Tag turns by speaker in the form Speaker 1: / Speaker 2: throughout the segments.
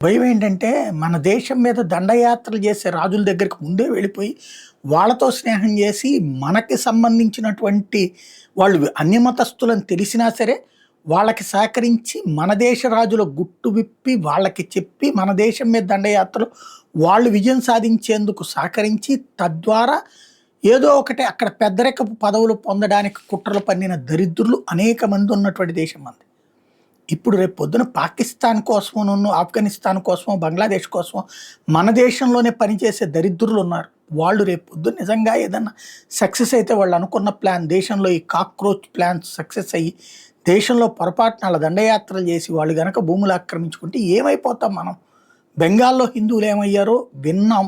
Speaker 1: భయం ఏంటంటే, మన దేశం మీద దండయాత్రలు చేసే రాజుల దగ్గరికి ముందే వెళ్ళిపోయి, వాళ్ళతో స్నేహం చేసి, మనకి సంబంధించినటువంటి వాళ్ళు అన్యమతస్థులని తెలిసినా సరే, వాళ్ళకి సహకరించి, మన దేశ రాజుల గుట్టు విప్పి, వాళ్ళకి చెప్పి, మన దేశం మీద దండయాత్రలు వాళ్ళు విజయం సాధించేందుకు సహకరించి, తద్వారా ఏదో ఒకటి అక్కడ పెద్దరికపు పదవులు పొందడానికి కుట్రలు పన్నిన దరిద్రులు అనేక మంది ఉన్నటువంటి దేశం మనది. ఇప్పుడు రేపు పొద్దున పాకిస్తాన్ కోసమో, ఆఫ్ఘనిస్తాన్ కోసమో, బంగ్లాదేశ్ కోసమో మన దేశంలోనే పనిచేసే దరిద్రులు ఉన్నారు. వాళ్ళు రేపు పొద్దున నిజంగా ఏదన్నా సక్సెస్ అయితే వాళ్ళు అనుకున్న ప్లాన్ దేశంలో ఈ కాక్రోచ్ ప్లాన్స్ సక్సెస్ అయ్యి దేశంలో పొరపాటున అలా దండయాత్రలు చేసి వాళ్ళు గనక భూములు ఆక్రమించుకుంటే ఏమైపోతాం మనం? బెంగాల్లో హిందువులు ఏమయ్యారో విన్నాం,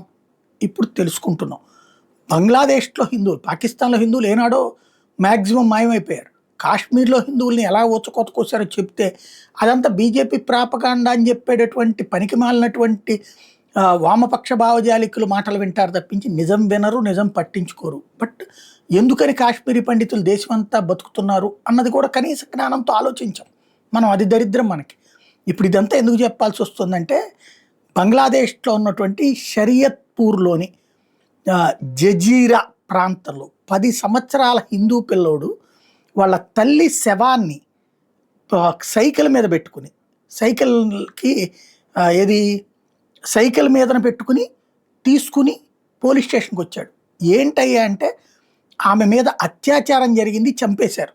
Speaker 1: ఇప్పుడు తెలుసుకుంటున్నాం. బంగ్లాదేశ్లో హిందువులు, పాకిస్తాన్లో హిందువులు ఏనాడో మ్యాక్సిమం మాయమైపోయారు. కాశ్మీర్లో హిందువుల్ని ఎలా ఊచకొతకొచ్చారో చెప్తే అదంతా బీజేపీ ప్రాపగాండా అని చెప్పేటటువంటి పనికిమాలినటువంటి వామపక్ష భావజాలికులు మాటలు వింటారు తప్పించి నిజం వినరు, నిజం పట్టించుకోరు. బట్ ఎందుకని కాశ్మీరీ పండితులు దేశమంతా బతుకుతున్నారు అన్నది కూడా కనీస జ్ఞానంతో ఆలోచించాం మనం. అది దరిద్రం మనకి. ఇప్పుడు ఇదంతా ఎందుకు చెప్పాల్సి వస్తుందంటే, బంగ్లాదేశ్లో ఉన్నటువంటి షరియత్పూర్లోని జజీరా ప్రాంతంలో 10 సంవత్సరాల హిందూ పిల్లోడు వాళ్ళ తల్లి శవాన్ని సైకిల్ మీద పెట్టుకుని, సైకిల్ మీదన పెట్టుకుని తీసుకుని పోలీస్ స్టేషన్కి వచ్చాడు. ఏంటయ్యా అంటే, ఆమె మీద అత్యాచారం జరిగింది, చంపేశారు.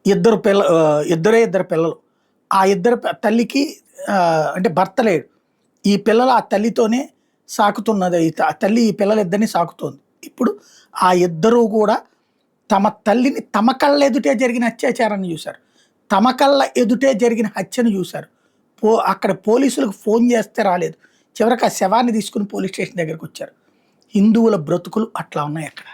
Speaker 1: ఇద్దరు పిల్లలు. ఆ ఇద్దరు తల్లికి అంటే భర్త లేడు. ఈ పిల్లలు ఆ తల్లితోనే సాకుతున్నది. ఆ తల్లి ఈ పిల్లలిద్దరిని సాకుతోంది. ఇప్పుడు ఆ ఇద్దరూ కూడా తమ తల్లిని తమ కళ్ళ ఎదుటే జరిగిన అత్యాచారాన్ని చూశారు, తమ కళ్ళ ఎదుటే జరిగిన హత్యను చూశారు. అక్కడ పోలీసులకు ఫోన్ చేస్తే రాలేదు. చివరికి ఆ శవాన్ని తీసుకుని పోలీస్ స్టేషన్ దగ్గరికి వచ్చారు. హిందువుల బ్రతుకులు అట్లా ఉన్నాయి అక్కడ.